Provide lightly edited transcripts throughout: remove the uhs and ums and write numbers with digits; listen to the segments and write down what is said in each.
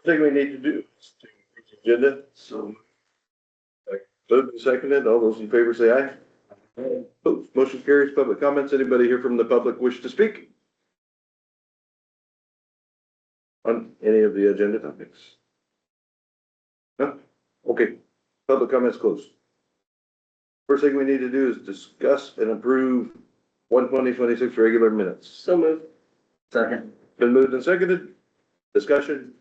Thing we need to do is to approve the agenda. So moved and seconded. All those in favor say aye. Opposed? Motion carries. Public comments. Anybody here from the public wish to speak on any of the agenda topics? No? Okay. Public comments closed. First thing we need to do is discuss and approve 1/20/26 regular minutes. So moved. Second. Been moved and seconded. Discussion.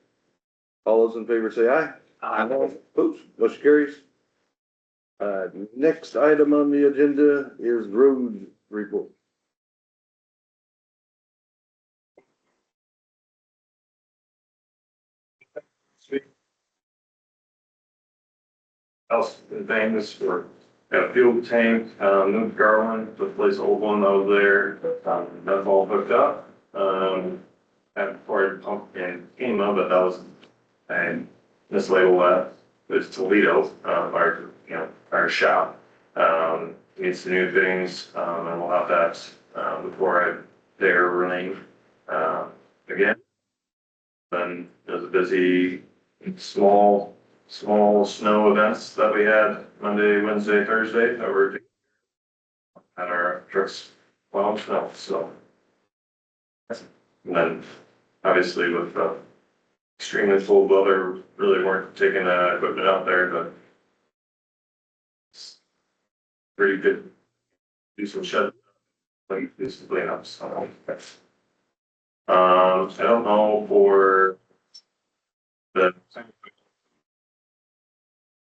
All those in favor say aye. Opposed? Motion carries. Next item on the agenda is road report. Else things for, got a fuel tank, new Garland, replace the old one over there, that's all hooked up. Had poured pump and came up, but that was, and mislabeled that, it's Toledo, our shop. Needs some new things, and we'll have that, before they're running, again. Then there's a busy, small snow events that we had Monday, Wednesday, Thursday that were at our trucks plowing snow, so. And then obviously with the extremely cold weather, really weren't taking equipment out there, but it's pretty good. Do some shut, like do some cleanups. So I don't know for the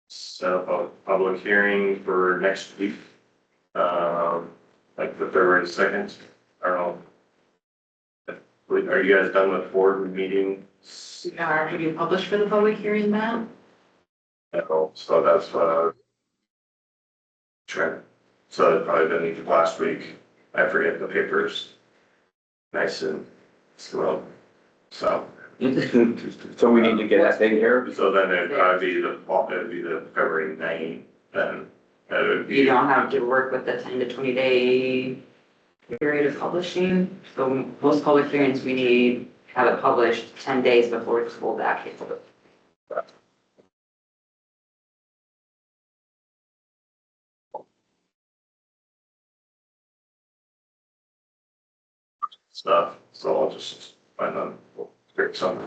set up a public hearing for next week, like the February 2nd. I don't know. Are you guys done with board meetings? Have you published for the public hearing, Matt? No, so that's trend. So it probably been last week. I forget the papers. Nice and slow. So. So we need to get that taken care of? So then it'd probably be the February 9th, then it would be. You don't have to work with the 10 to 20 day period of publishing. So most public hearings, we need to have it published 10 days before it's pulled back. Stuff, so I'll just find them, we'll pick some.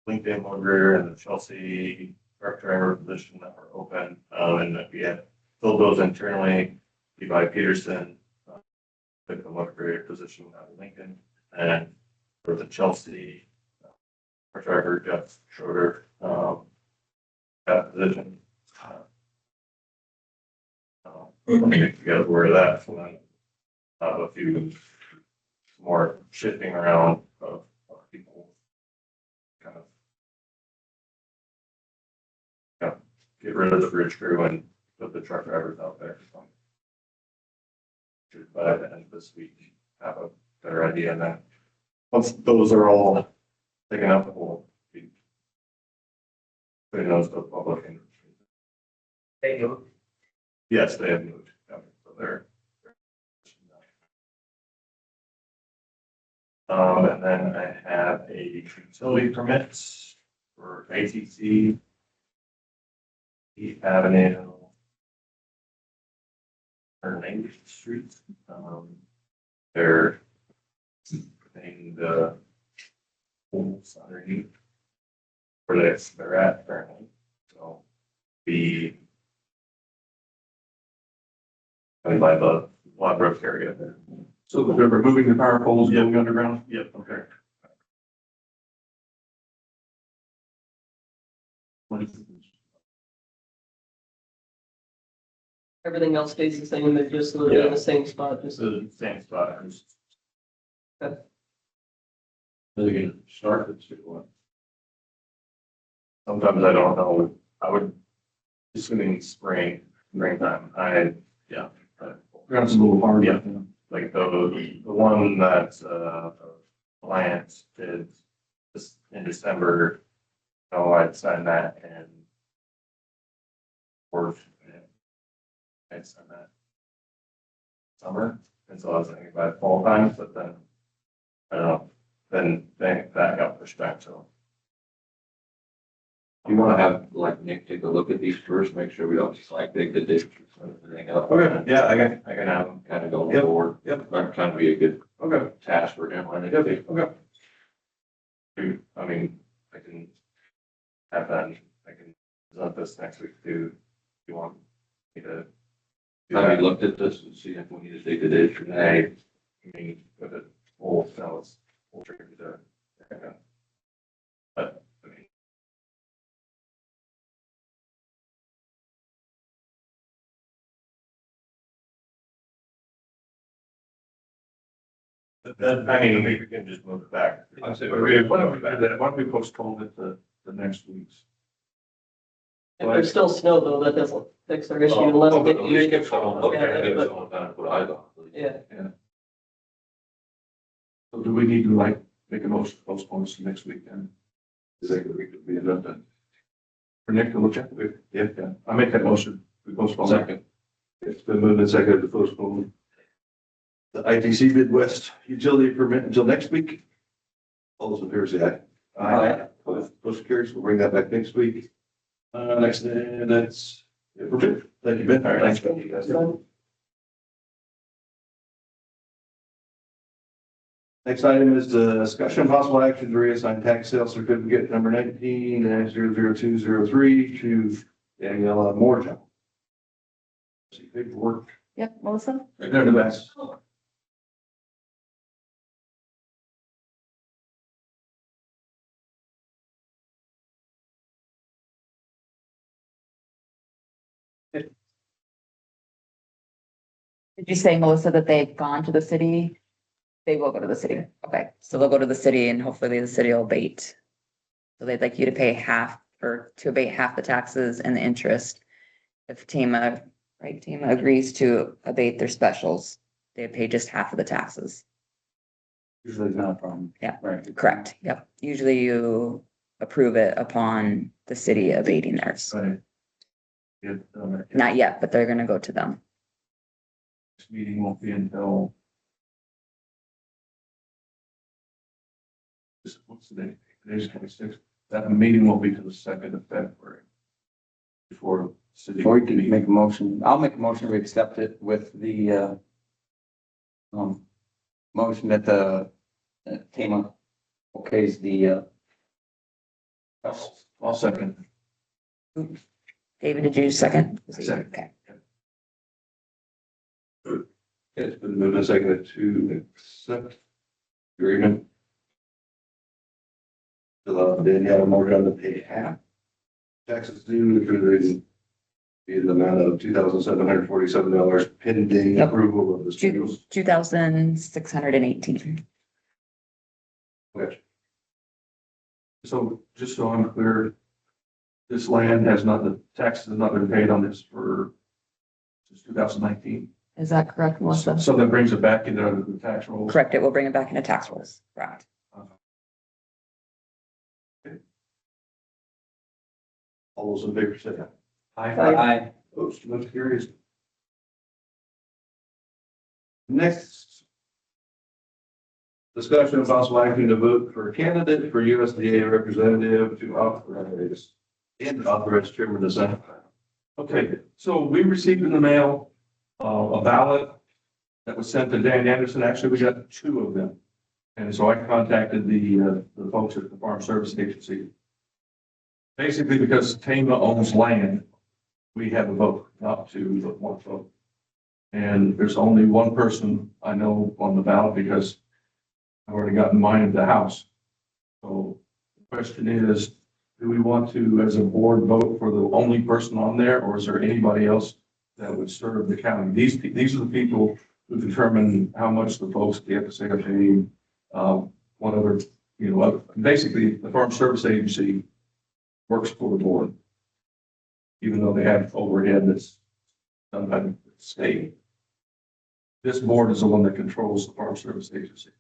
LinkedIn loader and the Chelsea truck driver position that were open, and that we had filled those internally. Levi Peterson took the loader position out of Lincoln, and for the Chelsea truck driver Jeff Schroeder, that position. Let me get together where that, and then a few more shifting around of people kind of get rid of the bridge crew and put the truck drivers out there. By the end of this week, have a better idea. And then once those are all taken up, we'll be putting those to the public. They moved. Yes, they have moved. So they're. And then I have a utility permit for ATC Avenue, 190th Street. They're putting the holes underneath where they're at apparently. So be coming by the Wadsworth area there. So they're removing the power poles going underground? Yep, okay. Everything else stays the same, they're just literally in the same spot, This just. is the same spot. Okay. They're gonna start at 2:1. Sometimes I don't know, I would, assuming spring, Right. Yeah. Ground's a little hard. Yeah. Like the one that, Alliance did this in December, I'd signed that and or I'd signed that summer, and so I was thinking about fall time, but then, I don't know, then that got pushed back, so. You wanna have like Nick take a look at these first, make sure we don't just like dig the ditch or anything up. Okay, yeah, I can have them. Kind of go Yep, forward. yep. I'm trying to be a good Okay. task for him. I think. Okay. I mean, I can have that, I can present this next week too, if you want me to. do Have that. you looked at this and see if we need to dig the ditch or not? I mean, with it full, so it's full tricky to. But, I mean. Then, I mean, maybe we can just move it back. I say, Why don't we do that? Why don't we postpone it to the next week's? If there's still snow though, that doesn't fix our issue unless Oh, they but at you least get. get someone look looking at at it, it, but- someone kind of put eyes on it. Yeah, So do we need to like make a motion to postpone this to next week then? Is that we could be enough then? For Nick to look at it? Yeah, I make that motion. We postpone. Second. It's been moved and seconded to postpone the ITC Midwest utility permit until next week. All those in favor say aye. Aye. Motion carries. We'll bring that back next week. Next, that's it for me. Thank you, Ben. All right, thanks. You guys. Next item is the discussion of possible action to reassign tax sales certificate number 19-00203 to Daniela Moortown. See paperwork. Yep, Melissa? Right there in the back. Did you say, Melissa, that they've gone to the city? They will go to the city. Okay, so they'll go to the city and hopefully the city will abate. So they'd like you to pay half or to abate half the taxes and the interest. If Tama, right, Tama agrees to abate their specials, they pay just half of the taxes. Usually not a problem. Yeah. Right. Correct, yep. Usually you approve it upon the city abating theirs. Right. Yeah, Not yet, but they're gonna go to them. next meeting won't be until. What's the date? Today's 26th. That meeting won't be till the 2nd of February. Before city. Or we can make a motion. I'll make a motion, we accept it with the, motion that the Tama okays the, I'll second. David, did you second? Second. Okay. It's been moved and seconded to accept agreement. Allow Daniela Morgan to pay half taxes due to the amount of $2,747 pending Yep. approval of the schedules. 2,618. Okay. So just so I'm clear, this land has not, the taxes have not been paid on this for since 2019. Is that correct, Melissa? So that brings it back into the tax rolls. Correct, it will bring it back into tax rolls, correct. All those in favor say aye. I, Opposed, motion carries. Next. Discussion of possible action to vote for a candidate for USDA representative to authorize and authorize chairman to sign. Okay, so we received in the mail, a ballot that was sent to Dan Anderson. Actually, we got 2 of them. And so I contacted the folks at the Farm Service Agency. Basically, because Tama owns land, we have a vote, not 2, but 1 vote. And there's only 1 person I know on the ballot because I've already gotten mine at the House. So the question is, do we want to, as a board, vote for the only person on there, or is there anybody else that would serve the county? These are the people who determine how much the folks at the FSA are paying, what other, basically, the Farm Service Agency works for the board. Even though they have overhead that's done by the state. This board is the one that controls the Farm Service Agency.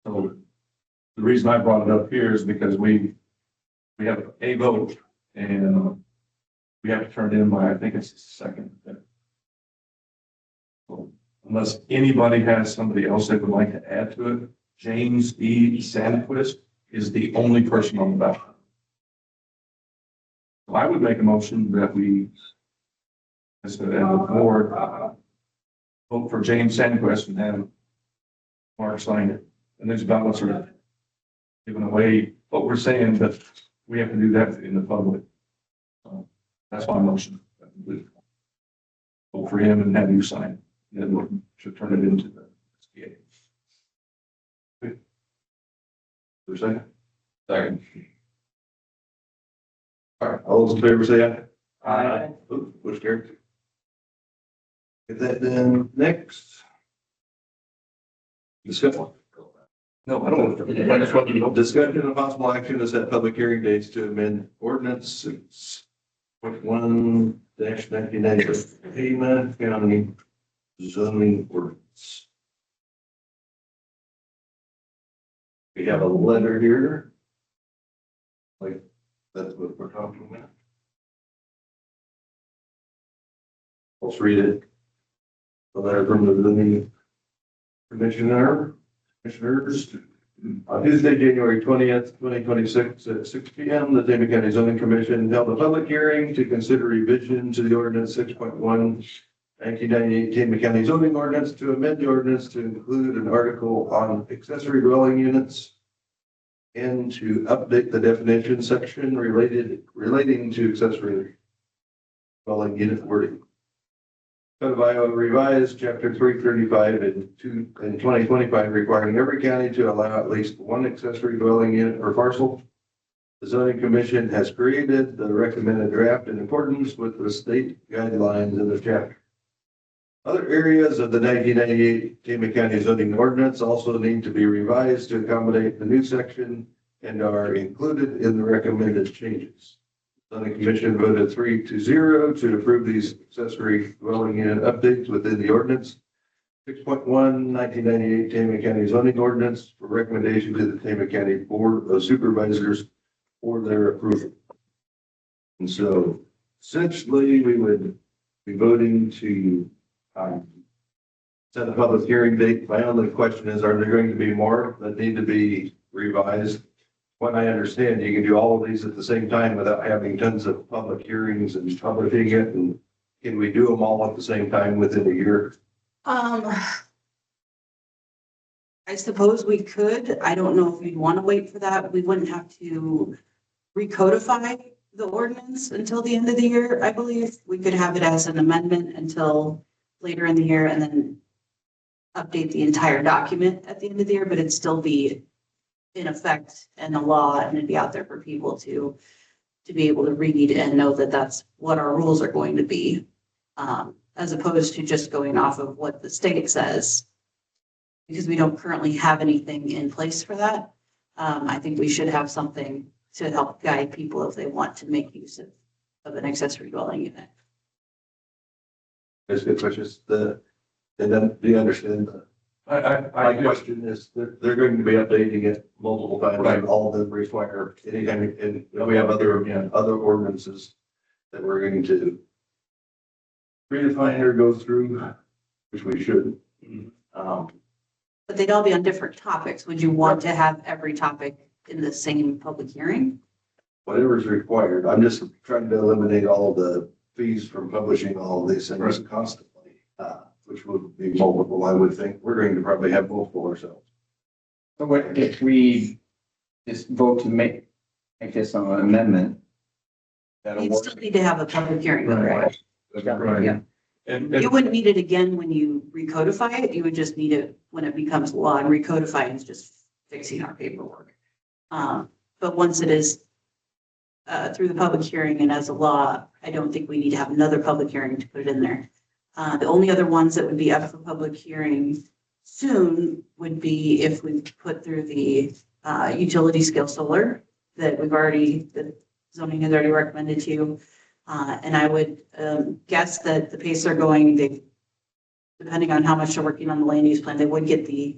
So the reason I brought it up here is because we have a vote and we have to turn it in by, I think it's the second. So unless anybody has somebody else they would like to add to it, James E. Sandquist is the only person on the ballot. So I would make a motion that we, as the board, vote for James Sandquist and have Mark sign it. And there's ballots are giving away what we're saying, but we have to do that in the public. So that's my motion. Vote for him and have you sign it. Then we should turn it into the SBA. Okay. For a second? Second. All right, all those in favor say aye. Aye. Oops, which carried? Get that then next. Discussion. No, I don't. I just want to know. Discussion of possible action to set public hearing dates to amend ordinance 6.1-1990 Tama County zoning ordinance. We have a letter here. Like, that's what we're talking about. Let's read it. The letter from the zoning commissioners. On Tuesday, January 20th, 2026 at 6 p.m., the Tama County Zoning Commission held a public hearing to consider revision to the ordinance 6.1, 1998 Tama County zoning ordinance to amend the ordinance to include an article on accessory dwelling units and to update the definition section relating to accessory dwelling unit wording. Code of Iowa revised chapter 335 in 2025, requiring every county to allow at least one accessory dwelling unit or parcel. The zoning commission has created the recommended draft in accordance with the state guidelines in the chapter. Other areas of the 1998 Tama County zoning ordinance also need to be revised to accommodate the new section and are included in the recommended changes. The zoning commission voted 3-0 to approve these accessory dwelling unit updates within the ordinance. 6.1, 1998 Tama County zoning ordinance for recommendation to the Tama County Board of Supervisors for their approval. And so essentially we would be voting to set a public hearing date. My only question is, are there going to be more that need to be revised? What I understand, you can do all of these at the same time without having tons of public hearings and publishing it. And can we do them all at the same time within a year? I suppose we could. I don't know if you'd want to wait for that. We wouldn't have to recodify the ordinance until the end of the year, I believe. We could have it as an amendment until later in the year and then update the entire document at the end of the year, but it'd still be in effect and the law, and it'd be out there for people to be able to read and know that that's what our rules are going to be, as opposed to just going off of what the state says, because we don't currently have anything in place for that. I think we should have something to help guide people if they want to make use of an accessory dwelling unit. That's a good question. And then do you understand the my question is they're going to be updating it multiple times, Right. and all of them require any kind of, and we have other ordinances that we're going to redefine or go through, which we should. But they'd all be on different topics. Would you want to have every topic in the same public hearing? Whatever's required. I'm just trying to eliminate all of the fees from publishing all of these things Right. constantly, which would be multiple. I would think we're going to probably have multiple ourselves. So what if we just vote to make this an amendment? That'll You'd work. still need to have a public hearing, right? Right. Yeah. And You wouldn't need it again when you recodify it. You would just need it when it becomes law, and recodifying is just fixing our paperwork. But once it is through the public hearing and as a law, I don't think we need to have another public hearing to put it in there. The only other ones that would be up for public hearing soon would be if we put through the utility scale solar that the zoning has already recommended to. And I would, guess that the pace they're going, depending on how much they're working on the land use plan, they would get the,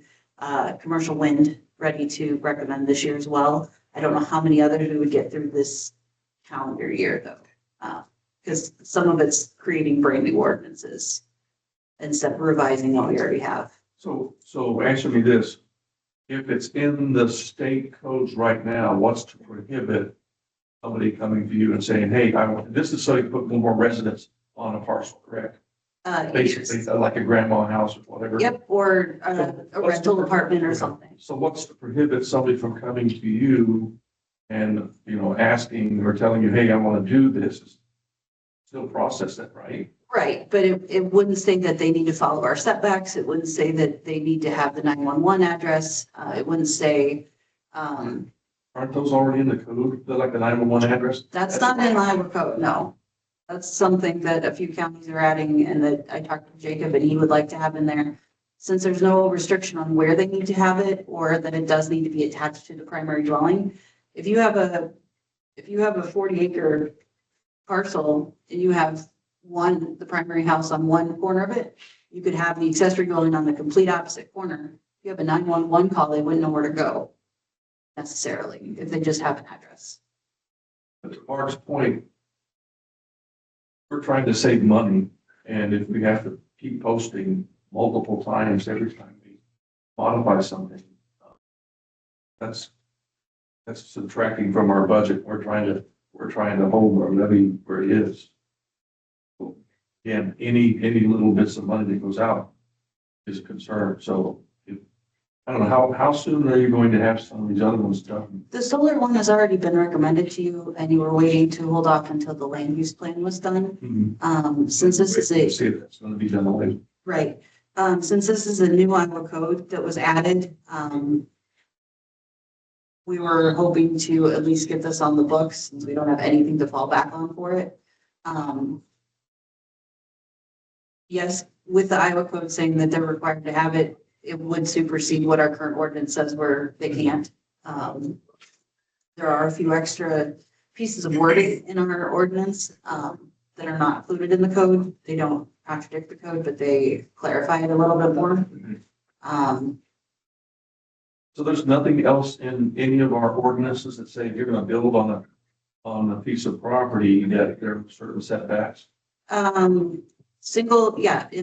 commercial wind ready to recommend this year as well. I don't know how many others we would get through this calendar year though. Because some of it's creating brand new ordinances instead of revising what we already have. So answer me this. If it's in the state codes right now, what's to prohibit somebody coming to you and saying, hey, this is so you put more residents on a parcel, correct? Basically, like a grandma house or whatever. Yep, or a rental apartment or something. So what's to prohibit somebody from coming to you and, asking or telling you, hey, I want to do this? Still process it, right? Right, but it wouldn't say that they need to follow our setbacks. It wouldn't say that they need to have the 911 address. It wouldn't say, Aren't those already in the code, like the 911 address? that's not in Iowa code, no. That's something that a few counties are adding and that I talked to Jacob and he would like to have in there. Since there's no restriction on where they need to have it or that it does need to be attached to the primary dwelling. If you have a 40-acre parcel and you have the primary house on one corner of it, you could have the accessory dwelling on the complete opposite corner. If you have a 911 call, they wouldn't know where to go necessarily if they just have an address. But to Mark's point, we're trying to save money, and if we have to keep posting multiple times every time we modify something, that's subtracting from our budget. We're trying to hold our levy where it is. So, again, any little bits of money that goes out is a concern. So I don't know, how soon are you going to have some of these other ones done? The solar one has already been recommended to you and you were waiting to hold off until the land use plan was done. Since this is It's going to be done later. right. Since this is a new Iowa code that was added, we were hoping to at least get this on the books since we don't have anything to fall back on for it. Yes, with the Iowa code saying that they're required to have it, it would supersede what our current ordinance says where they can't. There are a few extra pieces of wording in our ordinance that are not included in the code. They don't contradict the code, but they clarify it a little bit more. So there's nothing else in any of our ordinances that say if you're going to build on a piece of property that there are certain setbacks? In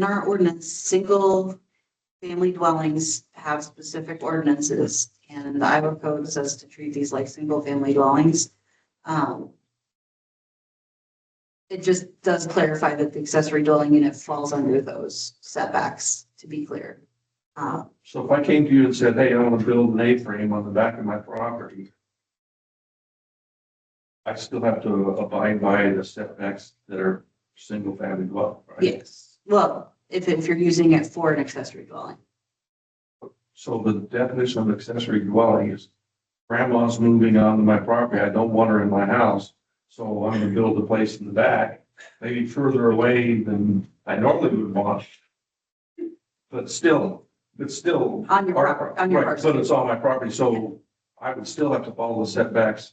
our ordinance, single family dwellings have specific ordinances and the Iowa code says to treat these like single family dwellings. It just does clarify that the accessory dwelling unit falls under those setbacks, to be clear. So if I came to you and said, hey, I want to build an A-frame on the back of my property, I still have to abide by the setbacks that are single family dwelling, right? Yes, well, if you're using it for an accessory dwelling. So the definition of accessory dwelling is grandma's moving onto my property. I don't want her in my house. So I'm going to build a place in the back, maybe further away than I normally would want. But still, On your property, on your right, parcel. but it's on my property. So I would still have to follow the setbacks,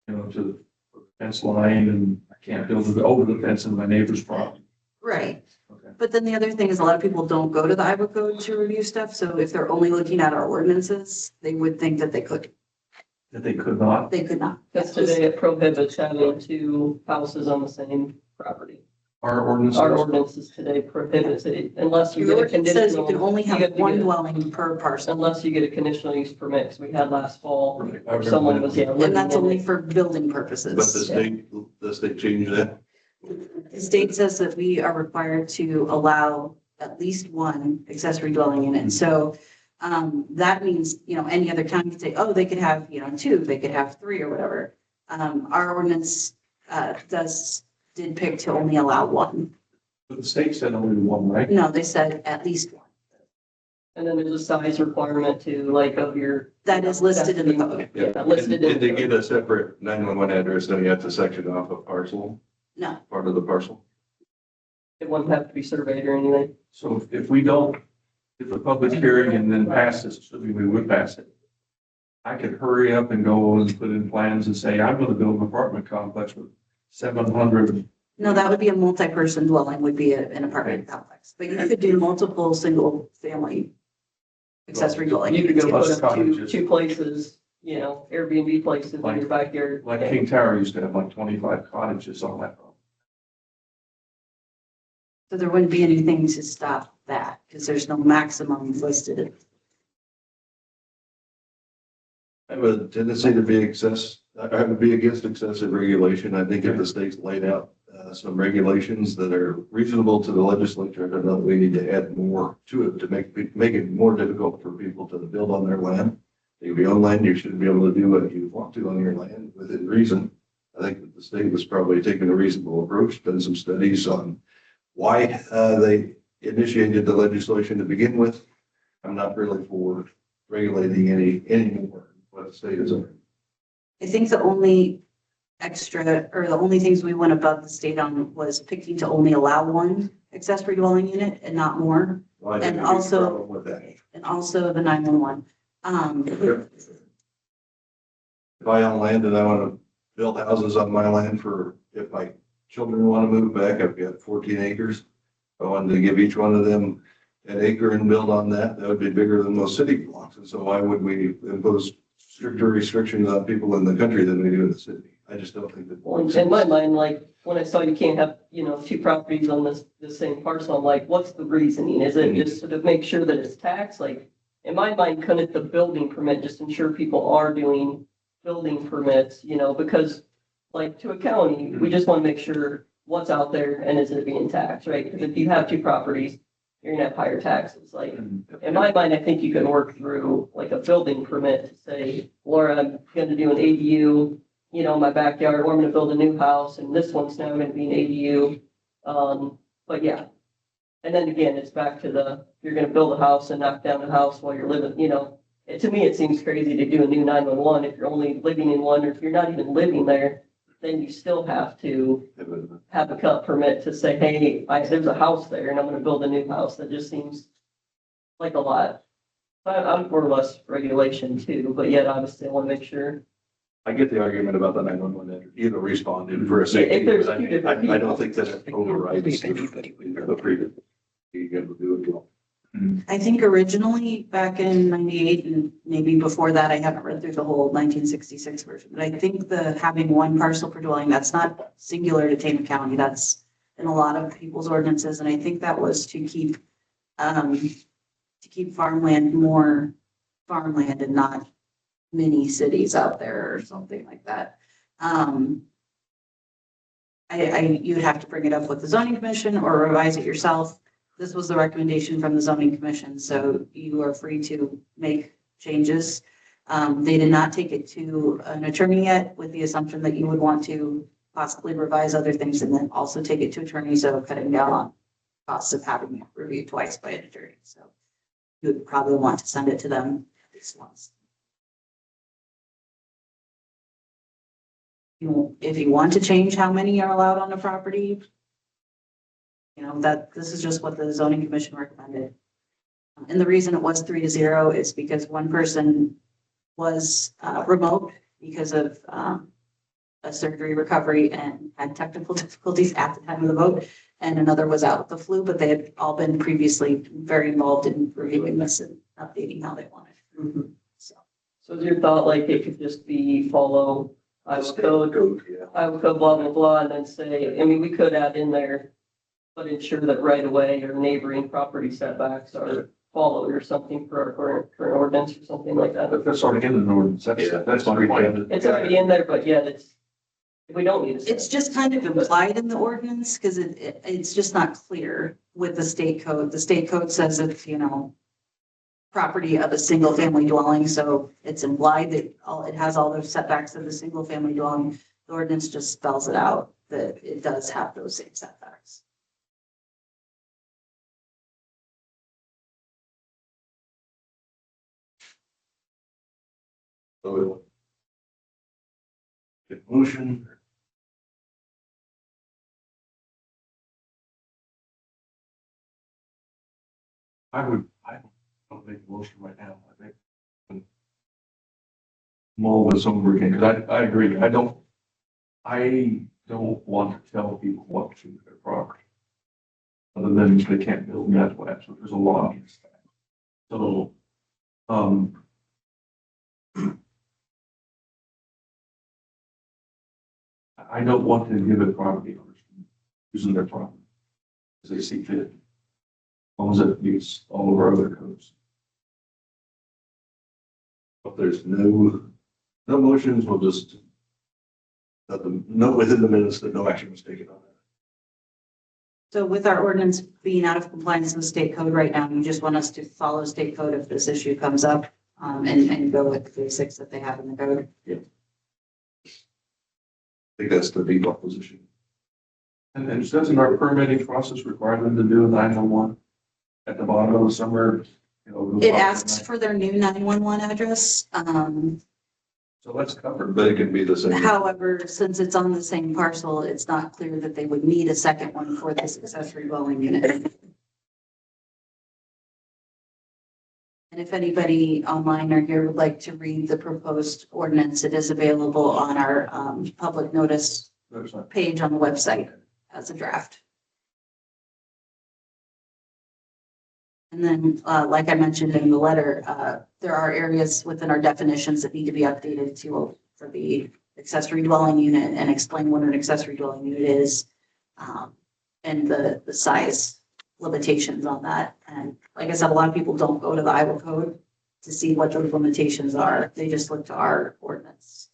to the fence line, and I can't build over the fence in my neighbor's property. Right. Okay. But then the other thing is a lot of people don't go to the Iowa code to review stuff. So if they're only looking at our ordinances, they would think that they could. That they could not. They could not. Because today it prohibits having two houses on the same property. Our ordinance. Our ordinances today prohibits it unless you Your get a ordinance says you conditional. can only you have get to one get- dwelling per parcel. Unless you get a conditional use permit, because we had last fall, Right, I where remember someone that. was, living And that's in only it. for building But purposes. the state changed that. The state says that we are required to allow at least one accessory dwelling unit. So that means, any other county could say, oh, they could have, two, they could have three or whatever. Our ordinance did pick to only allow one. But the state said only one, right? No, they said at least one. And then there's a size requirement to of your. That is listed in the code. Yeah, listed in. Did they get a separate 911 address, then you have to section off a parcel, No, part of the parcel? It wouldn't have to be surveyed or anything. So if the public hearing and then pass this, assuming we would pass it, I could hurry up and go and put in plans and say, I'm going to build an apartment complex with 700, No, that would be a multi-person dwelling, would be an apartment complex, but you could do multiple single family accessory dwelling. You could go units, put up two, Cottages. two places, you know, Airbnb places in your backyard. Like King Tower used to have like 25 cottages on that. So there wouldn't be anything to stop that, because there's no maximum listed. I have a tendency to be I would be against excessive regulation. I think if the state's laid out some regulations that are reasonable to the legislature, I don't know, we need to add more to it to make it more difficult for people to build on their land. If you own land, you should be able to do what you want to on your land within reason. I think that the state was probably taking a reasonable approach, done some studies on why they initiated the legislation to begin with. I'm not really for regulating any more what the state is doing. I think the only extra, or the only things we went above the state on was picking to only allow one accessory dwelling unit and not more, Well, I think And there's a also- problem with that. and also the 911. If I own land and I want to build houses on my land for, if my children want to move back, I've got 14 acres. I wanted to give each one of them an acre and build on that. That would be bigger than most city blocks. And so why would we impose stricter restrictions on people in the country than we do in the city? I just don't think that. Well, in my mind, like, when I saw you can't have, you know, two properties on the same parcel, I'm like, what's the reasoning? Is it just to make sure that it's taxed? Like, in my mind, couldn't the building permit just ensure people are doing building permits, you know, because like to a county, we just want to make sure what's out there and is it being taxed, right? Because if you have two properties, you're gonna have higher taxes. Like, in my mind, I think you can work through like a building permit to say, Laura, I'm gonna do an ADU, you know, in my backyard, or I'm gonna build a new house, and this one's now gonna be an ADU. But yeah. And then again, it's back to you're gonna build a house and knock down the house while you're living, you know. To me, it seems crazy to do a new 911 if you're only living in one, or if you're not even living there, then you still have to have a cut permit to say, hey, there's a house there and I'm gonna build a new house. That just seems like a lot. I'm for less regulation too, but yet obviously I wanna make sure. I get the argument about the 911, either responded for a If second. there's two different I don't people. think that it overrides the freedom. You got to do it. I think originally back in 98 and maybe before that, I haven't read through the whole 1966 version, but I think the having one parcel per dwelling, that's not singular to Tama County. That's in a lot of people's ordinances. And I think that was to keep farmland more farmland and not mini cities out there or something like that. You would have to bring it up with the zoning commission or revise it yourself. This was the recommendation from the zoning commission, so you are free to make changes. They did not take it to an attorney yet, with the assumption that you would want to possibly revise other things and then also take it to attorney, so cutting down on costs of having it reviewed twice by an attorney. So you would probably want to send it to them at least once. If you want to change how many are allowed on the property, you know, that this is just what the zoning commission recommended. And the reason it was 3-0 is because one person was remote because of a surgery recovery and had technical difficulties at the time of the vote. And another was out with the flu, but they had all been previously very involved in reviewing this and updating how they wanted. So is your thought like it could just be follow Iowa code, Yeah. Iowa code, blah, blah, blah, and then say, I mean, we could add in there, but ensure that right away or neighboring property setbacks are followed or something for our current ordinance or something like that. But that's already in the ordinance. That's my point. It's already in there, but yet we don't need to. It's just kind of implied in the ordinance because it's just not clear with the state code. The state code says it's, you know, property of a single family dwelling. So it's implied that it has all those setbacks of the single family dwelling. The ordinance just spells it out that it does have those same setbacks. So the motion. I don't make a motion right now. I think mull this over again, because I agree. I don't want to tell people what to do with their property. Other than they can't build net webs, so there's a law against that. So, I don't want to give it property owners using their property as they see fit. As long as it meets all of our other codes. If there's no motions, we'll just let them note within the minutes that no action was taken on that. So with our ordinance being out of compliance with state code right now, you just want us to follow state code if this issue comes up, and go with the basics that they have in the code. I think that's the default position. And doesn't our permitting process require them to do a 911 at the bottom of the somewhere? You know, It asks for their new 911 address. So that's covered. But it can be the same. However, since it's on the same parcel, it's not clear that they would need a second one for this accessory dwelling unit. And if anybody online or here would like to read the proposed ordinance, it is available on our public notice page on the website as a draft. And then, like I mentioned in the letter, there are areas within our definitions that need to be updated to for the accessory dwelling unit and explain what an accessory dwelling unit is, and the size limitations on that. And like I said, a lot of people don't go to the Iowa code to see what those limitations are. They just look to our ordinance.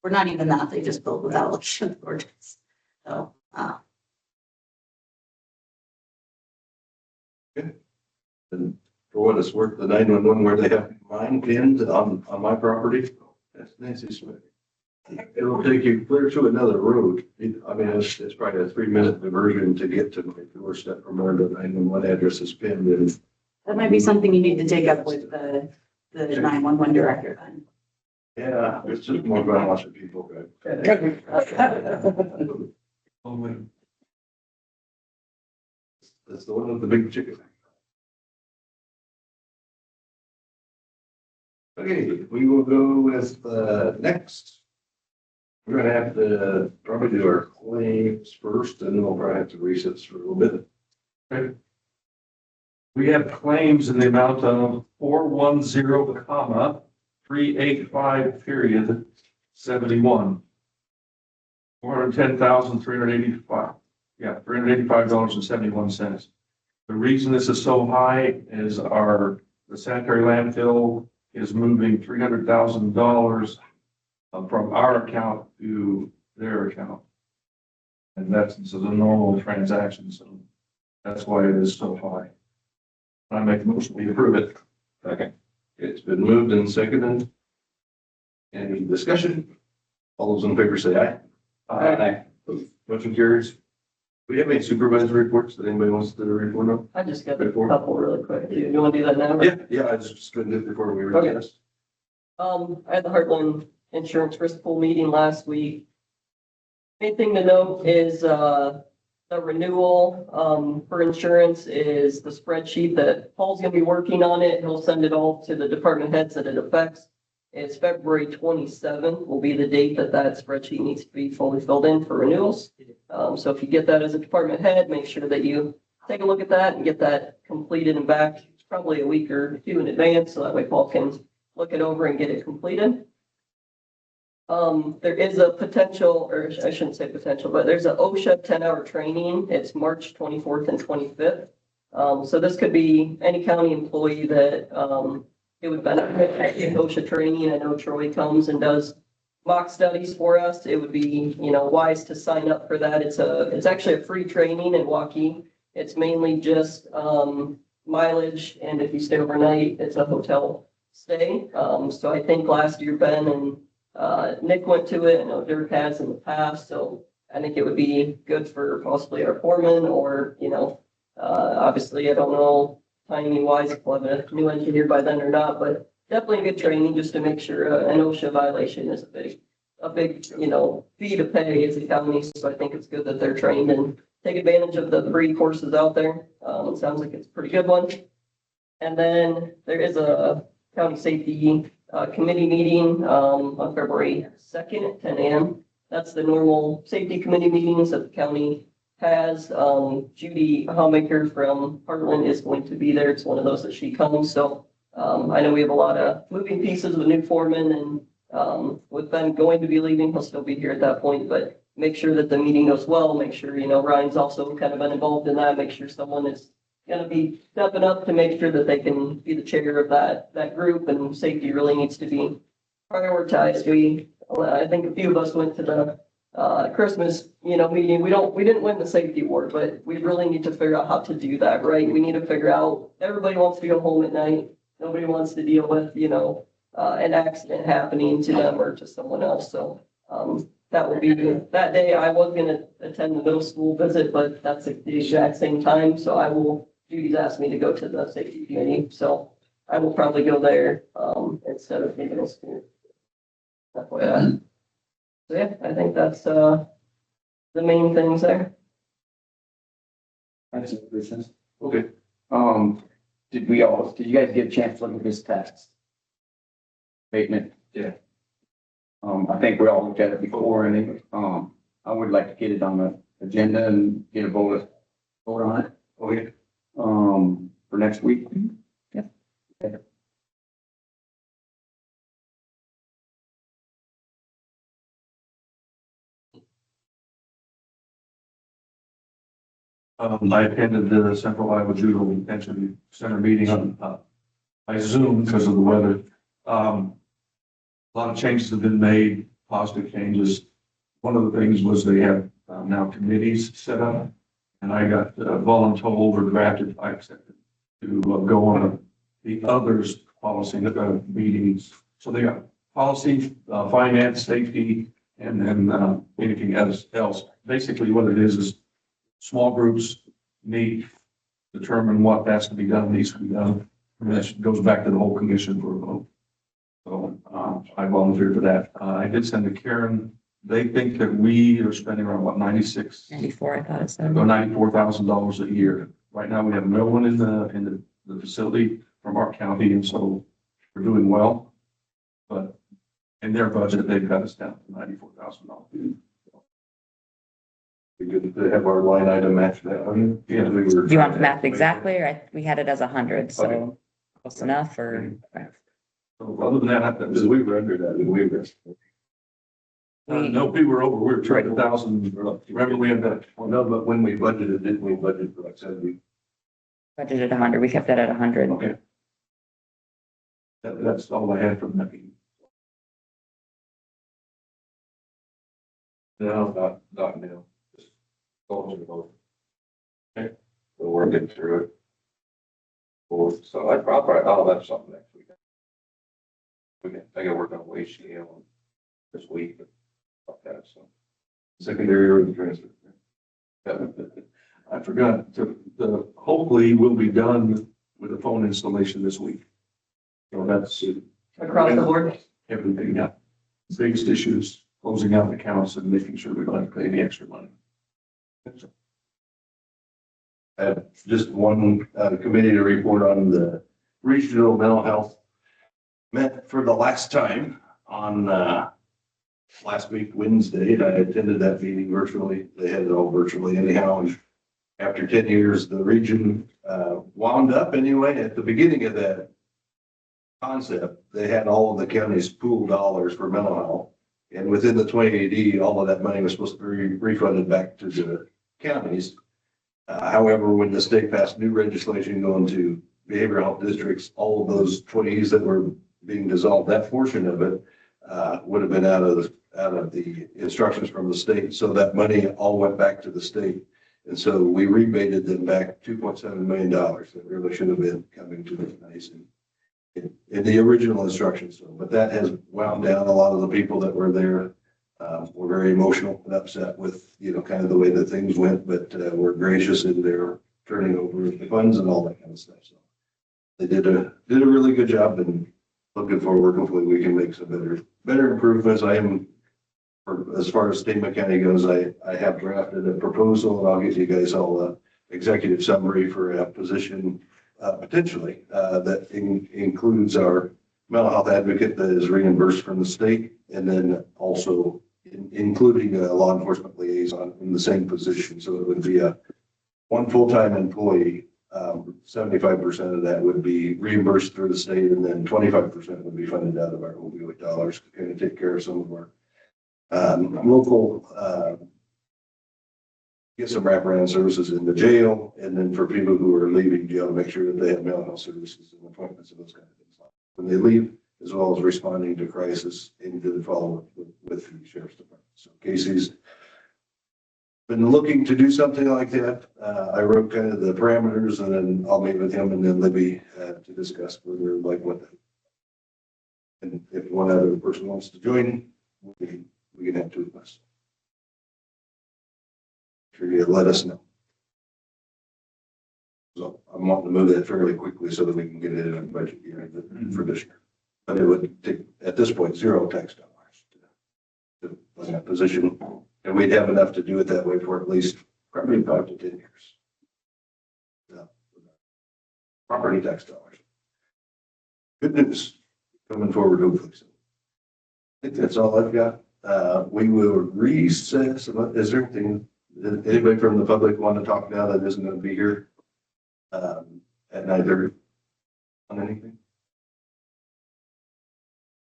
Or not even that, they just build without looking at the ordinance. So, And for what it's worth, the 911 where they have mine pinned on my property, that's Nancy Smith. It'll take you clear to another road. I mean, it's probably a 3-minute diversion to get to my doorstep from where the 911 address is pinned. And that might be something you need to take up with the 911 director then. yeah, it's just more about watching people. Only That's the one with the big chicken. Okay, we will go with next. We're gonna have to probably do our claims first, and then we'll probably have to recess for a little bit. Okay. We have claims in the amount of 410, 385 period 71. $410,385. Yeah, $385.71. The reason this is so high is the sanitary landfill is moving $300,000 from our account to their account. And this is a normal transaction, so that's why it is so high. I make a motion, we approve it. Okay. It's been moved and seconded. Any discussion? All those in favor say aye. Aye. Motion carries. Do we have any supervisor reports that anybody wants to report on? I just got a couple really quick. Do you want to do that now? Yeah, I just couldn't do it before we Okay. recessed. I had the Heartland Insurance Risk Pool meeting last week. Main thing to note is, the renewal, for insurance is the spreadsheet that Paul's gonna be working on it. He'll send it all to the department heads that it affects. It's February 27th will be the date that spreadsheet needs to be fully filled in for renewals. So if you get that as a department head, make sure that you take a look at that and get that completed and back. It's probably a week or two in advance, so that way Paul can look it over and get it completed. There is a potential, or I shouldn't say potential, but there's an OSHA 10-hour training. It's March 24th and 25th. So this could be any county employee that, it would benefit in OSHA training. I know Troy comes and does mock studies for us. It would be, wise to sign up for that. It's actually a free training in Waukee. It's mainly just, mileage. And if you stay overnight, it's a hotel stay. So I think last year, Ben and Nick went to it. I know Dirk has in the past, so I think it would be good for possibly our foreman or, obviously, I don't know timing wise if we'll have a new engineer by then or not, but definitely a good training just to make sure an OSHA violation is a big, fee to pay as a county. So I think it's good that they're trained and take advantage of the free courses out there. It sounds like it's a pretty good one. And then there is a county safety committee meeting on February 2nd at 10 a.m. that's the normal safety committee meetings that the county has. Judy Hommaker from Heartland is going to be there. It's one of those that she comes, so, I know we have a lot of moving pieces with a new foreman and, with Ben going to be leaving, he'll still be here at that point, but make sure that the meeting goes well, make sure, Ryan's also kind of been involved in that, make sure someone is gonna be stepping up to make sure that they can be the chair of that group, and safety really needs to be prioritized. I think a few of us went to the Christmas, meeting. We didn't win the safety award, but we really need to figure out how to do that, right? We need to figure out, everybody wants to go home at night. Nobody wants to deal with, an accident happening to them or to someone else. So, that will be, that day I was gonna attend the middle school visit, but that's at the exact same time. So Judy's asked me to go to the safety committee. So I will probably go there, instead of the middle school. FYI. So yeah, I think that's, the main things there. I have some questions. Okay. Did you guys get a chance to look at this tax? Statement? Yeah. I think we all looked at it before, and, I would like to get it on the agenda and get a vote on it. Okay. For next week. Yep. Okay. I attended the Central Iowa Judo Detention Center meeting on, by Zoom because of the weather. A lot of changes have been made, positive changes. One of the things was they have now committees set up, and I got voluntold or drafted, I accepted, to go on the others policy meetings. So they got policy, finance, safety, and then anything else. Basically what it is small groups meet, determine what has to be done, needs to be done, and that goes back to the whole commission for a vote. So I volunteered for that. I did send to Karen. They think that we are spending around what, 94, I thought it said. $94,000 a year. Right now, we have no one in the facility from our county, and so we're doing well. But in their budget, they've got us down to $94,000. Be good to have our line item match that. Yeah, we were. Do you want the math exactly, or we had it as 100, so Okay. close enough, or? So other than that, Because we were under that, and we were. no, we were over, we were 200,000. Remember, we had that. No, but when we budgeted, didn't we budget for like 70? Budgeted 100, we kept that at 100. Okay. That's all I had from that meeting. No, not new. Just going to the vote. Okay. We're working through it. Cool. So I'll have something next week. I got work on a wage scale this week, but about that, so. Secondary road transfer. I forgot to, hopefully we'll be done with the phone installation this week. So that's Across the board. everything, yeah. Biggest issues, closing out accounts and making sure we don't have to pay any extra money. I have just one committee to report on. The regional mental health met for the last time on last week, Wednesday, and I attended that meeting virtually. They had it all virtually anyhow. And after 10 years, the region wound up anyway. At the beginning of that concept, they had all of the county's pool dollars for mental health. And within the 2080, all of that money was supposed to be refunded back to the counties. However, when the state passed new legislation going to behavioral health districts, all of those 20s that were being dissolved, that portion of it would have been out of the instructions from the state. So that money all went back to the state. And so we rebated them back $2.7 million. That really should have been coming to the counties in the original instructions. But that has wound down. A lot of the people that were there were very emotional and upset with, kind of the way that things went, but were gracious in their turning over the funds and all that kind of stuff. So they did a really good job, and looking forward, hopefully we can make some better improvements. As far as Tama County goes, I have drafted a proposal, and I'll give you guys all a executive summary for a position potentially that includes our mental health advocate that is reimbursed from the state, and then also including a law enforcement liaison in the same position. So it would be one full-time employee. 75% of that would be reimbursed through the state, and then 25% would be funded out of our opioid dollars to kind of take care of some of our local, get some wraparound services in the jail, and then for people who are leaving jail, make sure that they have mental health services and appointments and those kind of things when they leave, as well as responding to crisis and good follow-up with the sheriff's department. So Casey's been looking to do something like that. I wrote kind of the parameters, and then I'll meet with him and then Libby to discuss further like what. And if one other person wants to join, we can have two of us. Sure, you let us know. So I'm wanting to move that fairly quickly so that we can get it in our budget year for this year. But it would take, at this point, 0 tax dollars to put in that position. And we'd have enough to do it that way for at least probably 5 to 10 years. Property tax dollars. Good news coming forward, hopefully. So I think that's all I've got. We will recess. Is there anything, anybody from the public want to talk now that isn't going to be here at 9:30 on anything?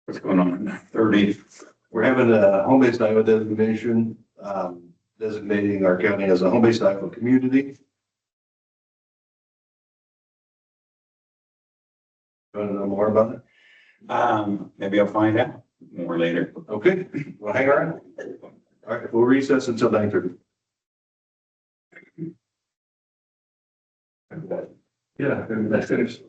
What's going on at 30? We're having a home-based Iowa designation, designating our county as a home-based Iowa community. You want to know more about it? Maybe I'll find out more later. Okay, well, hang around. All right, we'll recess until 9:30. Yeah, that's finished.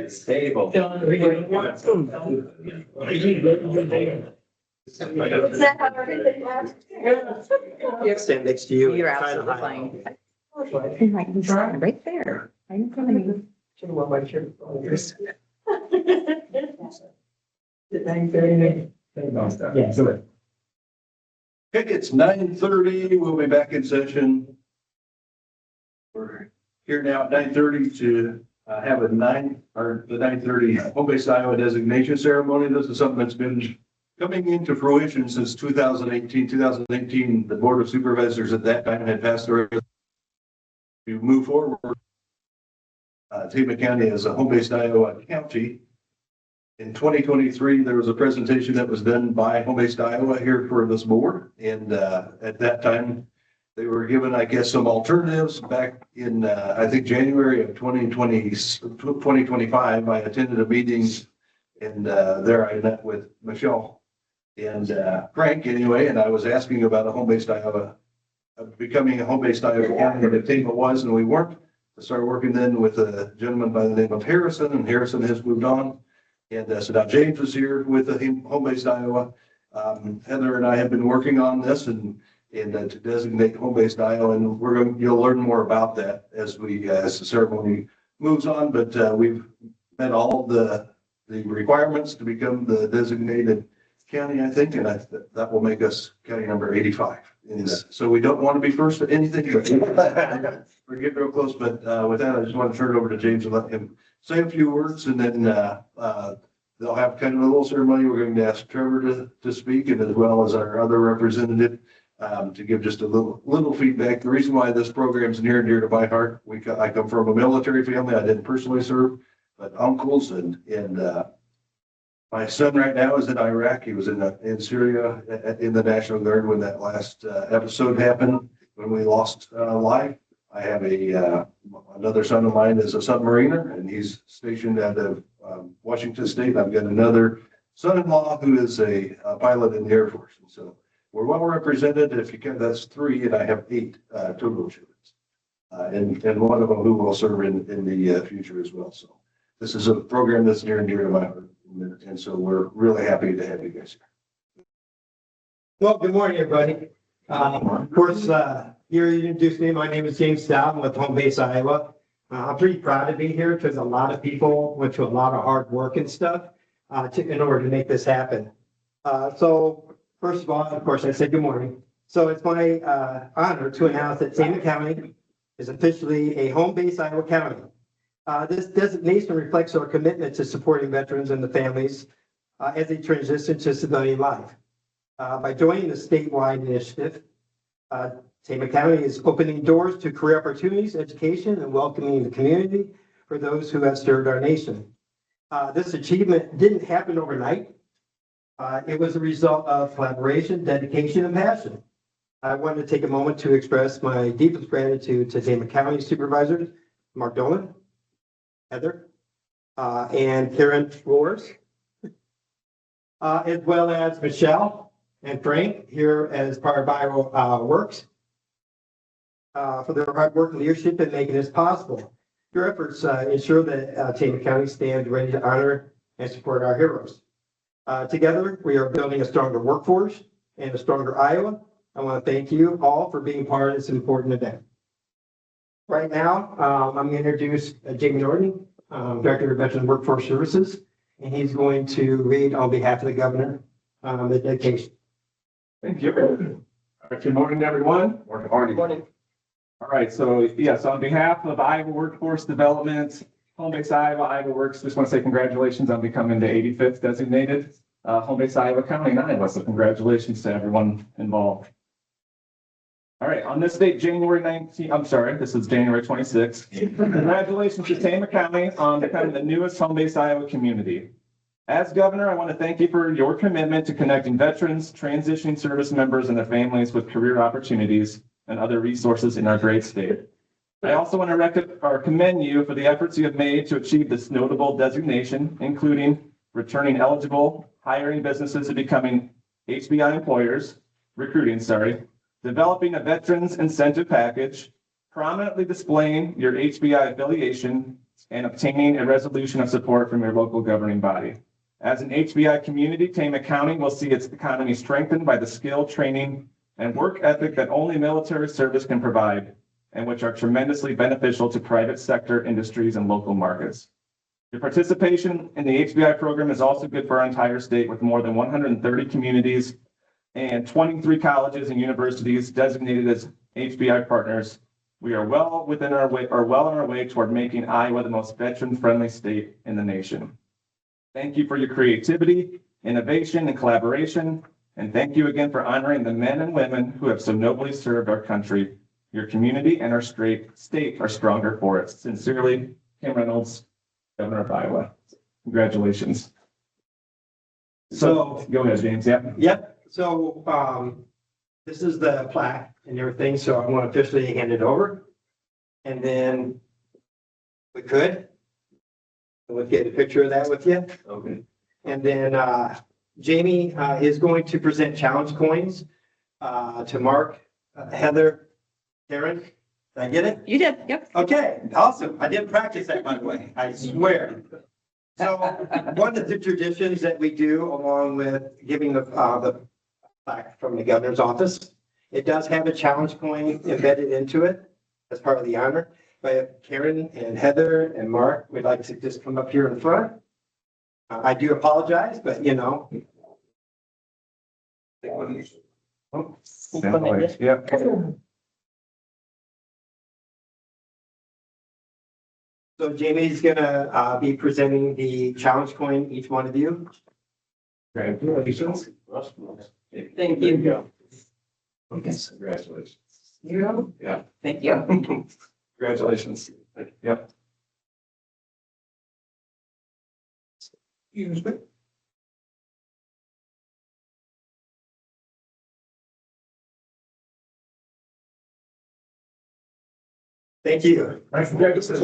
Stable. Is that how everything works? Stand next to you. You're and try to absolutely hide. fine. Right there, right in front of me. Yes. Okay, it's 9:30. We'll be back in session. We're here now at 9:30 to have the 9:30 home-based Iowa designation ceremony. This is something that's been coming into fruition since 2018. 2018, the Board of Supervisors at that time had passed a resolution to move forward. Tama County as a home-based Iowa county. In 2023, there was a presentation that was done by Home-Based Iowa here for this board. And at that time, they were given, I guess, some alternatives back in, I think, January of 2025. I attended a meeting and there I met with Michelle and Frank anyway, and I was asking about a home-based Iowa, becoming a home-based Iowa county that Tama was, and we weren't. I started working then with a gentleman by the name of Harrison, and Harrison has moved on. And so now James is here with the home-based Iowa. Heather and I have been working on this and to designate home-based Iowa, and you'll learn more about that as the ceremony moves on. But we've met all the requirements to become the designated county, I think, and that will make us county number 85. And so we don't want to be first at anything. We're getting real close, but with that, I just want to turn it over to James and let him say a few words, and then they'll have kind of a little ceremony. We're going to ask Trevor to speak, and as well as our other representative to give just a little feedback. The reason why this program is near and dear to my heart, I come from a military family. I didn't personally serve, but uncles and my son right now is in Iraq. He was in Syria in the National Guard when that last episode happened, when we lost life. I have another son of mine is a submariner, and he's stationed out of Washington State. I've got another son-in-law who is a pilot in the Air Force. And so we're well represented. If you count, that's 3, and I have 8 total children. And one of them who will serve in the future as well. So this is a program that's near and dear to my heart. And so we're really happy to have you guys here. Well, good morning, everybody. Of course, here you introduced me. My name is James Stout. I'm with Home-Based Iowa. I'm pretty proud to be here because a lot of people went to a lot of hard work and stuff in order to make this happen. So first of all, of course, I said good morning. So it's my honor to announce that Tama County is officially a home-based Iowa county. This designation reflects our commitment to supporting veterans and the families as they transition to civilian life. By joining the statewide initiative, Tama County is opening doors to career opportunities, education, and welcoming the community for those who have served our nation. This achievement didn't happen overnight. It was a result of collaboration, dedication, and passion. I wanted to take a moment to express my deepest gratitude to Tama County Supervisors, Mark Dolan, Heather, and Karen Roars, as well as Michelle and Frank here as part of Bio Works, for their hard work and leadership in making this possible. Your efforts ensure that Tama County stands ready to honor and support our heroes. Together, we are building a stronger workforce and a stronger Iowa. I want to thank you all for being part of this important event. Right now, I'm going to introduce Jamie Norton, Director of Veteran Workforce Services, and he's going to read on behalf of the governor the dedication. Thank you. All right, good morning, everyone. Good morning. All right, so yes, on behalf of Iowa Workforce Development, Home-Based Iowa, Iowa Works, just want to say congratulations on becoming the 85th designated Home-Based Iowa County in Iowa. So congratulations to everyone involved. All right, on this date, January 19th, I'm sorry, this is January 26th. Congratulations to Tama County on becoming the newest home-based Iowa community. As governor, I want to thank you for your commitment to connecting veterans, transitioning service members, and their families with career opportunities and other resources in our great state. I also want to commend you for the efforts you have made to achieve this notable designation, including returning eligible, hiring businesses and becoming HBI employers, developing a veterans incentive package, prominently displaying your HBI affiliation, and obtaining a resolution of support from your local governing body. As an HBI community, Tama County will see its economy strengthened by the skill, training, and work ethic that only military service can provide, and which are tremendously beneficial to private sector industries and local markets. Your participation in the HBI program is also good for our entire state, with more than 130 communities and 23 colleges and universities designated as HBI partners. We are well on our way toward making Iowa the most veteran-friendly state in the nation. Thank you for your creativity, innovation, and collaboration. And thank you again for honoring the men and women who have so nobly served our country. Your community and our state are stronger for it. Sincerely, Kim Reynolds, Governor of Iowa. Congratulations. So go ahead, James. Yeah. Yep. So, this is the plaque and everything. So I'm going to officially hand it over. And then we'll get a picture of that with you. Okay. And then, Jamie, is going to present challenge coins, to Mark, Heather, Karen. Did I get it? You did, yep. Okay, awesome. I didn't practice that, by the way, I swear. So one of the traditions that we do along with giving the plaque from the governor's office, it does have a challenge coin embedded into it as part of the honor. But Karen and Heather and Mark would like to just come up here in front. I do apologize, but you know. Yeah. So Jamie's gonna be presenting the challenge coin, each one of you. Congratulations. Thank you. Congratulations. Yeah. Thank you. Congratulations. Yep. Thank you. Congratulations.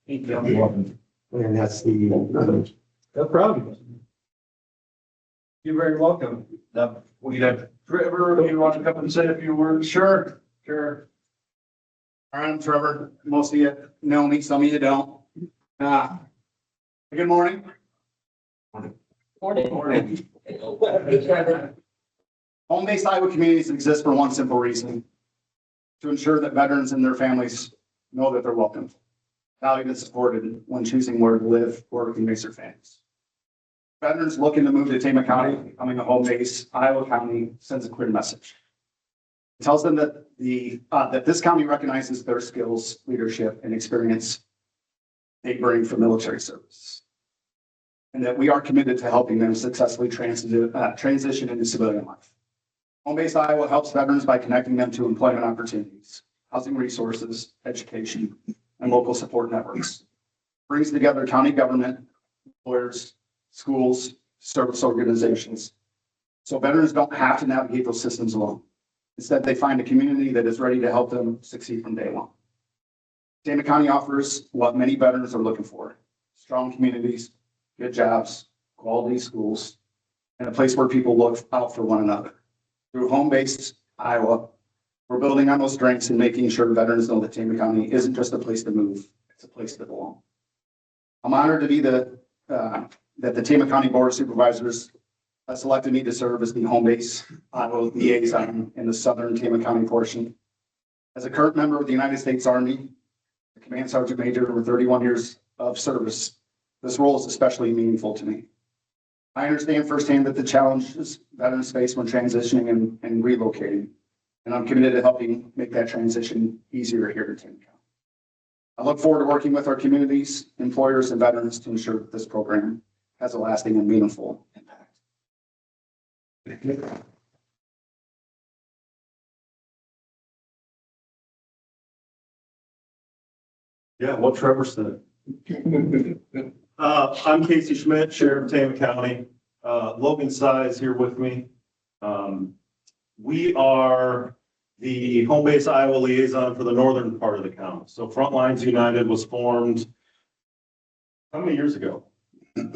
Thank you. And that's the, no problem. You're very welcome. We have Trevor, you want to come and say a few words? Sure. All right, I'm Trevor. Most of you know me, some of you don't. Good morning. Morning. Home-based Iowa communities exist for one simple reason: to ensure that veterans and their families know that they're welcome, valued and supported when choosing where to live, work, and raise their families. Veterans looking to move to Tama County, becoming a home base, Iowa County sends a clear message. It tells them that that this county recognizes their skills, leadership, and experience they bring from military service, and that we are committed to helping them successfully transition into civilian life. Home-based Iowa helps veterans by connecting them to employment opportunities, housing resources, education, and local support networks. Brings together county government, employers, schools, service organizations, so veterans don't have to navigate those systems alone. Instead, they find a community that is ready to help them succeed from day one. Tama County offers what many veterans are looking for: strong communities, good jobs, quality schools, and a place where people look out for one another. Through home-based Iowa, we're building on those strengths and making sure veterans know that Tama County isn't just a place to move, it's a place to belong. I'm honored to be that the Tama County Board of Supervisors selected me to serve as the home-based Iowa liaison in the southern Tama County portion. As a current member of the United States Army, a command sergeant major with 31 years of service, this role is especially meaningful to me. I understand firsthand that the challenges veterans face when transitioning and relocating, and I'm committed to helping make that transition easier here in Tama County. I look forward to working with our communities, employers, and veterans to ensure that this program has a lasting and meaningful impact. Yeah, what Trevor said. I'm Casey Schmidt, Sheriff of Tama County. Logan Sy is here with me. We are the home base Iowa liaison for the northern part of the county. So Frontlines United was formed how many years ago? 5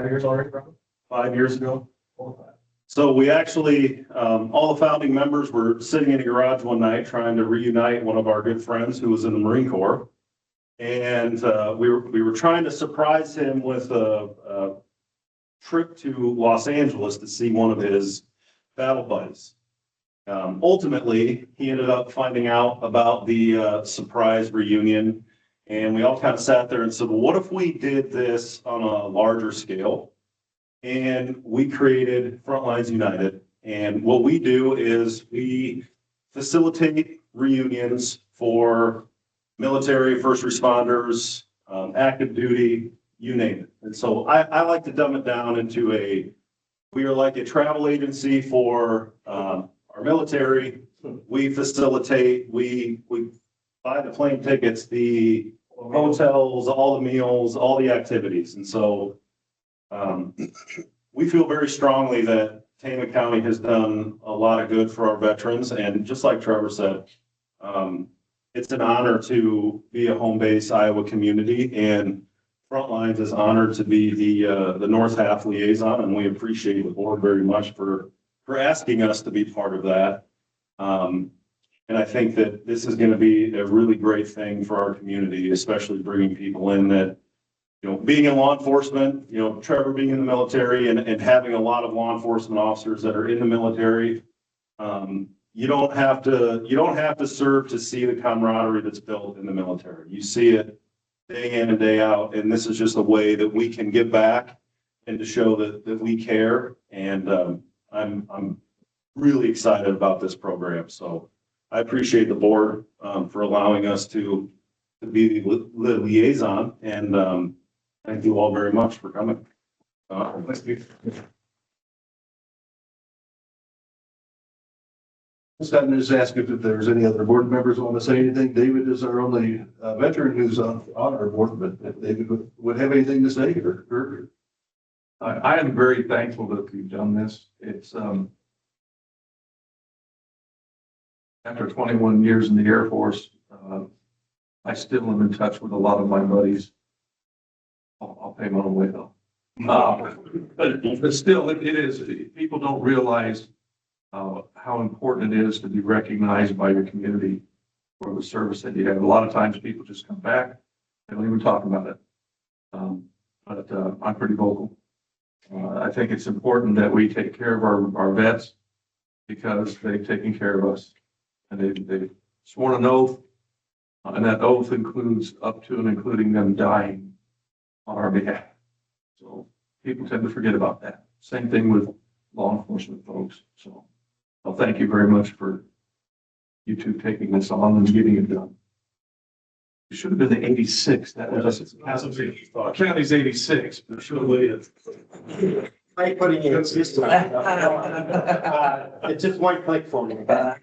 years already, Robert? 5 years ago. 4 or 5. So we actually, all the founding members were sitting in a garage one night trying to reunite one of our good friends who was in the Marine Corps. And we were trying to surprise him with a trip to Los Angeles to see one of his battle buddies. Ultimately, he ended up finding out about the surprise reunion. And we all kind of sat there and said, well, what if we did this on a larger scale? And we created Frontlines United. And what we do is we facilitate reunions for military, first responders, active duty, you name it. And so I like to dumb it down into we are like a travel agency for our military. We facilitate, we buy the plane tickets, the hotels, all the meals, all the activities. And so we feel very strongly that Tama County has done a lot of good for our veterans. And just like Trevor said, it's an honor to be a home base Iowa community, and Frontlines is honored to be the North Half liaison, and we appreciate the board very much for asking us to be part of that. And I think that this is going to be a really great thing for our community, especially bringing people in that, being in law enforcement, Trevor being in the military and having a lot of law enforcement officers that are in the military. You don't have to serve to see the camaraderie that's built in the military. You see it day in and day out. And this is just a way that we can give back and to show that we care. And I'm really excited about this program. So I appreciate the board for allowing us to be the liaison, and thank you all very much for coming. This time to just ask if there's any other board members who want to say anything. David is our only veteran who's on our board, but if David would have anything to say or. I am very thankful that you've done this. It's, after 21 years in the Air Force, I still am in touch with a lot of my buddies. I'll pay my own way though. But still, it is, people don't realize how important it is to be recognized by your community for the service that you have. A lot of times people just come back, they don't even talk about it. But I'm pretty vocal. I think it's important that we take care of our vets because they've taken care of us. And they've sworn an oath, and that oath includes up to and including them dying on our behalf. So people tend to forget about that. Same thing with law enforcement folks. So well, thank you very much for you two taking this on and getting it done. It should have been the 86. That was county's 86, but it should have waited. I'm putting it in system. It's just one click for me. I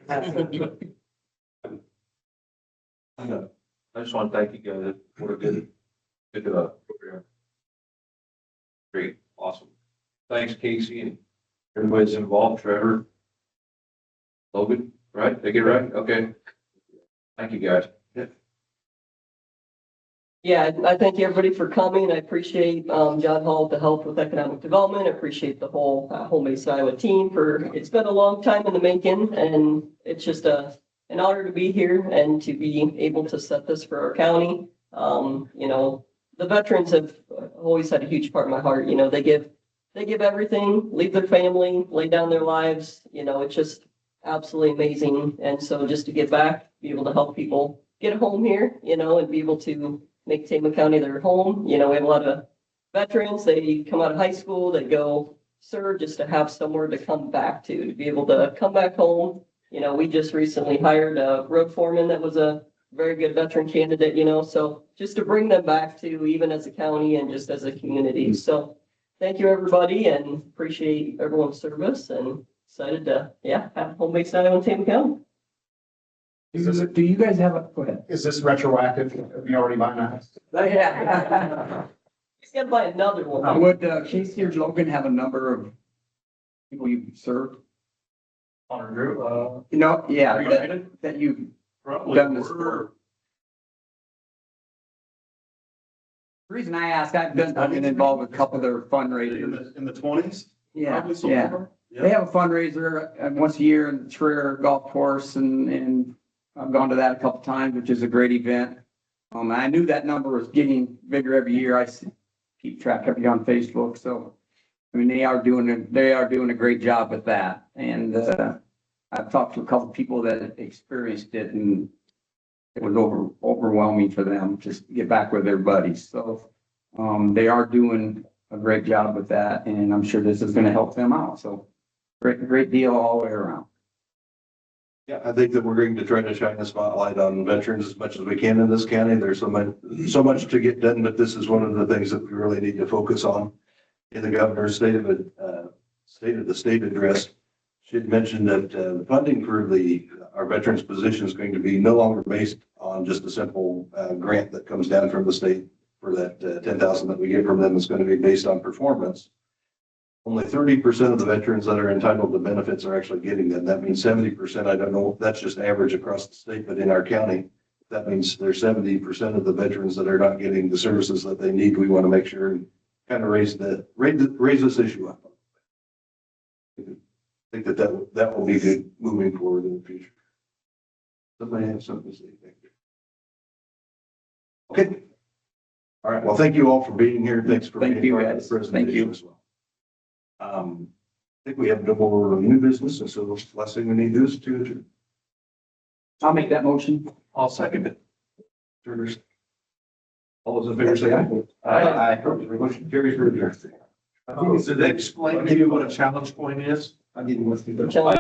just want to thank you guys. What a good program. Great, awesome. Thanks, Casey, and everybody's involved. Trevor, Logan, right? Did I get it right? Okay. Thank you, guys. Yeah, I thank everybody for coming. I appreciate John Hall to help with economic development. I appreciate the whole Home Base Iowa team it's been a long time in the making, and it's just an honor to be here and to be able to set this for our county. The veterans have always had a huge part in my heart. They give everything, leave their family, lay down their lives. It's just absolutely amazing. And so just to give back, be able to help people get home here, and be able to make Tama County their home. We have a lot of veterans, they come out of high school, they go serve just to have somewhere to come back to be able to come back home. We just recently hired a road foreman that was a very good veteran candidate, so just to bring them back to even as a county and just as a community. So thank you, everybody, and appreciate everyone's service and excited to, have Home Base Iowa in Tama County. Do you guys have go ahead. Is this retroactive? Have you already bought a house? Yeah. He's got to buy another one. Would Casey or Logan have a number of people you've served? On our group, Yeah, that you've probably done this for. The reason I ask, I've been involved with a couple of their fundraisers. In the 20s? Yeah, Probably so yeah. far. They have a fundraiser once a year in the Traer Golf Course and I've gone to that a couple times, which is a great event. I knew that number was getting bigger every year. Keep track of you on Facebook. So, I mean, they are doing a great job with that. And, I've talked to a couple people that experienced it and it was overwhelming for them just to get back with their buddies. So, they are doing a great job with that and I'm sure this is going to help them out. So great deal all the way around. Yeah, I think that we're going to try to shine a spotlight on veterans as much as we can in this county. There's so much to get done, but this is one of the things that we really need to focus on. In the governor's state of the state address, she had mentioned that funding for our veterans position is going to be no longer based on just a simple grant that comes down from the state for that 10,000 that we get from them. It's going to be based on performance. Only 30% of the veterans that are entitled to benefits are actually getting them. That means 70%. I don't know if that's just average across the state, but in our county, that means there's 70% of the veterans that are not getting the services that they need. We want to make sure and kind of raise this issue up. I think that will be good moving forward in the future. Somebody have something to say? Thank you. Okay. All right. Well, thank you all for being here. Thanks for being part of the presentation as well. I think we have no more new business, and so the last thing we need to do is to adjourn. I'll make that motion. I'll second it. Turners. All those in favor say aye. Aye. Motion carries for adjournment. Did they explain to you what a challenge point is? I'll give you one. Challenge